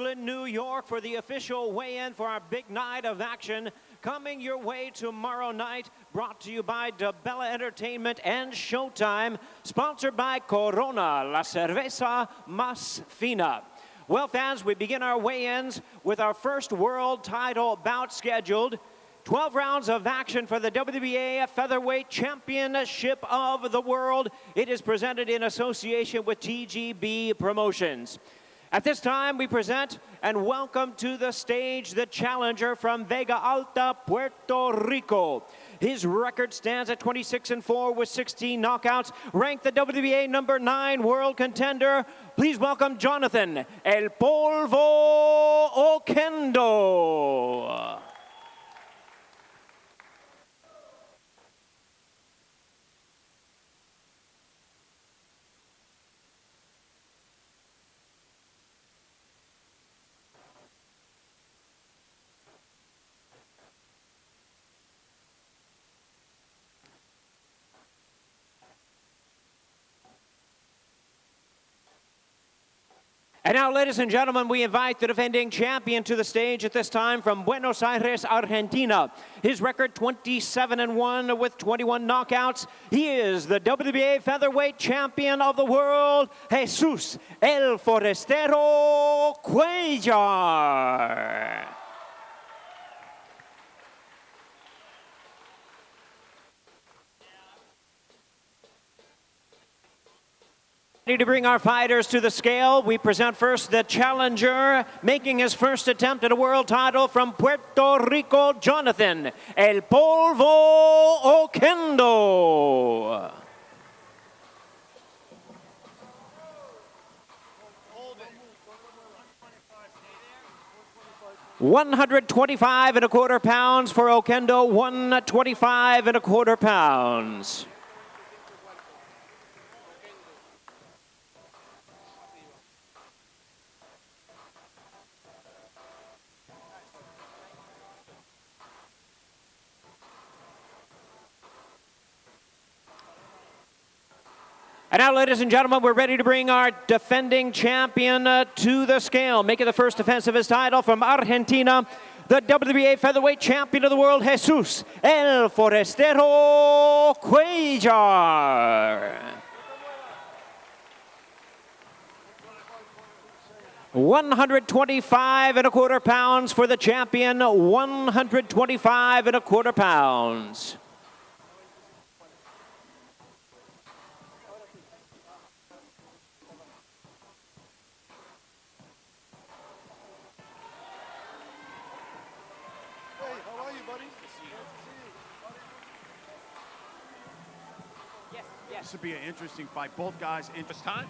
Brooklyn, New York for the official weigh-in for our big night of action. Coming your way tomorrow night, brought to you by DeBella Entertainment and Showtime, sponsored by Corona, la cerveza más fina. Well, fans, we begin our weigh-ins with our first world title bout scheduled. 12 rounds of action for the WBA Featherweight Championship of the World. It is presented in association with TGB Promotions. At this time, we present and welcome to the stage the challenger from Vega Alta, Puerto Rico. His record stands at 26-4 with 16 knockouts, ranked the WBA number 9 world contender. Please welcome Jonathan El Polvo Oquendo. And now, ladies and gentlemen, we invite the defending champion to the stage at this time from Buenos Aires, Argentina. His record 27-1 with 21 knockouts. He is the WBA featherweight champion of the world, Jesus El Forastero Cuellar. To bring our fighters to the scale, we present first the challenger making his first attempt at a world title from Puerto Rico, Jonathan El Polvo Oquendo. $125.25 pounds for Oquendo, $125.25 pounds. And now, ladies and gentlemen, we're ready to bring our defending champion to the scale. Making the first defense of his title from Argentina, the WBA featherweight champion of the world, Jesus El Forastero Cuellar. $125.25 pounds for the champion, $125.25 pounds. This would be an interesting fight. Both guys in this time.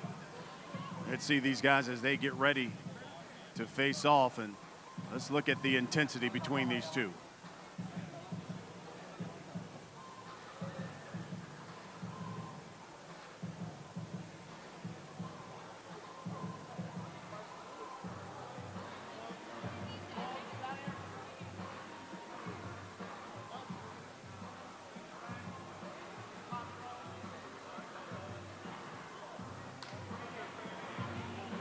Let's see these guys as they get ready to face off, and let's look at the intensity between these two.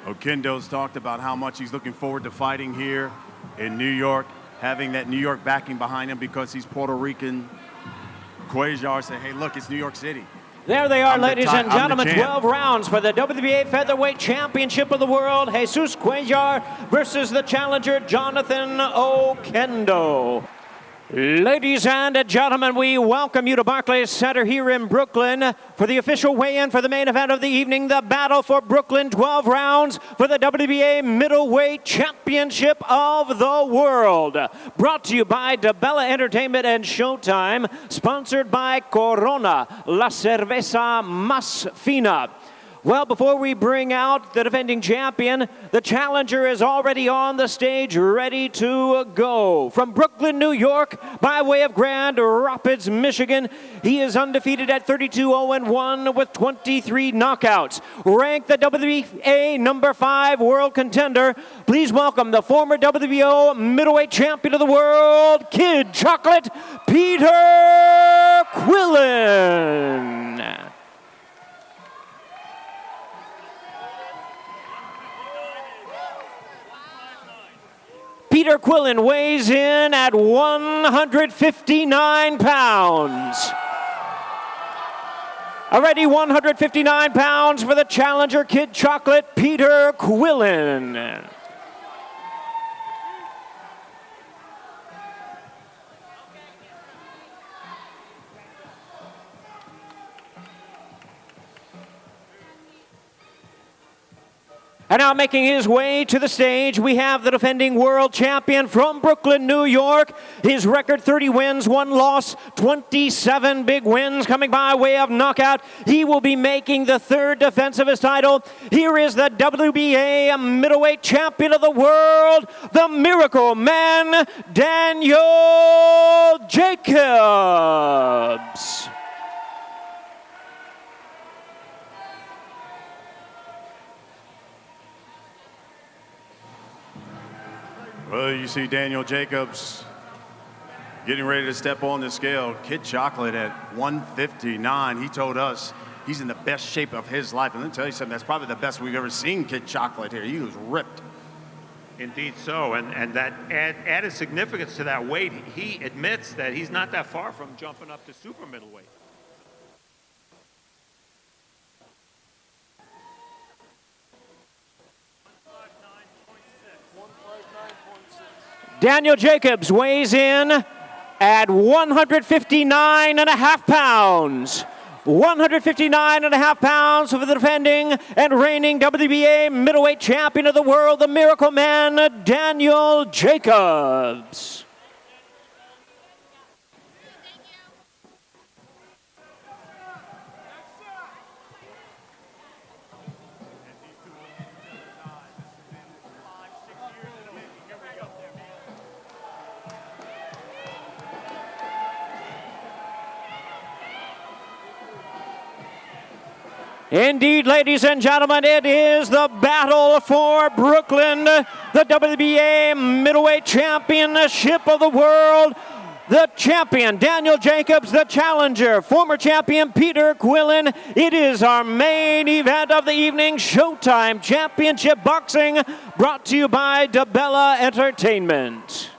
Oquendo's talked about how much he's looking forward to fighting here in New York, having that New York backing behind him because he's Puerto Rican. Cuellar said, hey, look, it's New York City. There they are, ladies and gentlemen, 12 rounds for the WBA Featherweight Championship of the World. Jesus Cuellar versus the challenger, Jonathan Oquendo. Ladies and gentlemen, we welcome you to Barclays Center here in Brooklyn for the official weigh-in for the main event of the evening, the Battle for Brooklyn, 12 rounds for the WBA Middleweight Championship of the World. Brought to you by DeBella Entertainment and Showtime, sponsored by Corona, la cerveza más fina. Well, before we bring out the defending champion, the challenger is already on the stage, ready to go. From Brooklyn, New York, by way of Grand Rapids, Michigan, he is undefeated at 32-0-1 with 23 knockouts. Ranked the WBA number 5 world contender. Please welcome the former WBO middleweight champion of the world, Kid Chocolate, Peter Quillin. Peter Quillin weighs in at 159 pounds. Already 159 pounds for the challenger Kid Chocolate, Peter Quillin. And now making his way to the stage, we have the defending world champion from Brooklyn, New York. His record 30 wins, 1 loss, 27 big wins coming by way of knockout. He will be making the 3rd defense of his title. Here is the WBA middleweight champion of the world, the Miracle Man, Daniel Jacobs. Well, you see Daniel Jacobs getting ready to step on the scale. Kid Chocolate at 159. He told us he's in the best shape of his life. And let me tell you something, that's probably the best we've ever seen Kid Chocolate here. He was ripped. Indeed so, and that added significance to that weight. He admits that he's not that far from jumping up to super middleweight. Daniel Jacobs weighs in at 159.5 pounds. 159.5 pounds for the defending and reigning WBA middleweight champion of the world, the Miracle Man, Daniel Jacobs. Indeed, ladies and gentlemen, it is the battle for Brooklyn, the WBA middleweight championship of the world. The champion, Daniel Jacobs, the challenger, former champion Peter Quillin. It is our main event of the evening, Showtime Championship Boxing, brought to you by DeBella Entertainment.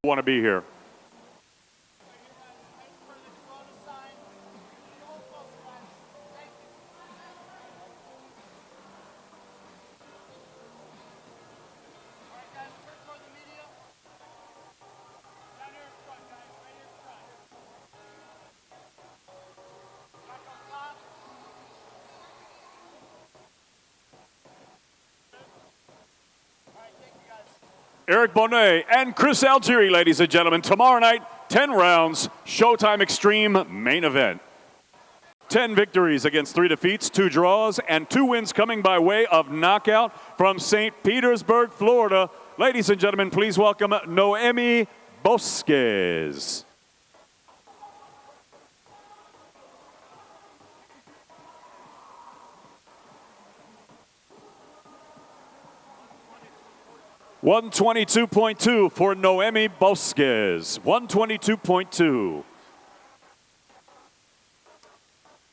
Want to be here. Eric Bonet and Chris Algieri, ladies and gentlemen. Tomorrow night, 10 rounds, Showtime Extreme main event. 10 victories against 3 defeats, 2 draws, and 2 wins coming by way of knockout from St. Petersburg, Florida. Ladies and gentlemen, please welcome Noemi Bosquez. $122.2 for Noemi Bosquez. $122.2.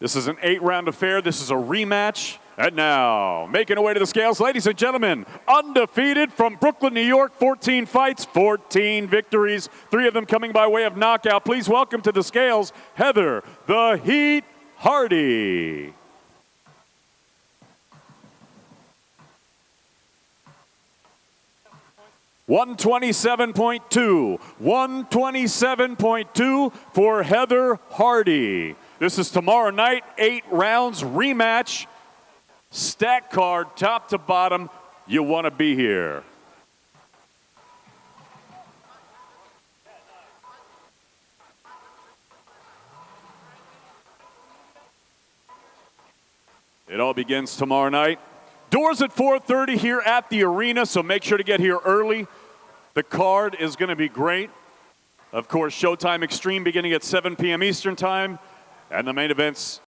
This is an 8-round affair. This is a rematch. And now, making her way to the scales, ladies and gentlemen, undefeated from Brooklyn, New York, 14 fights, 14 victories, 3 of them coming by way of knockout. Please welcome to the scales, Heather "The Heat" Hardy. $127.2. 127.2 for Heather Hardy. This is tomorrow night, 8 rounds rematch. Stack card, top to bottom. You want to be here. It all begins tomorrow night. Doors at 4:30 here at the arena, so make sure to get here early. The card is going to be great. Of course, Showtime Extreme beginning at 7 p.m. Eastern Time, and the main events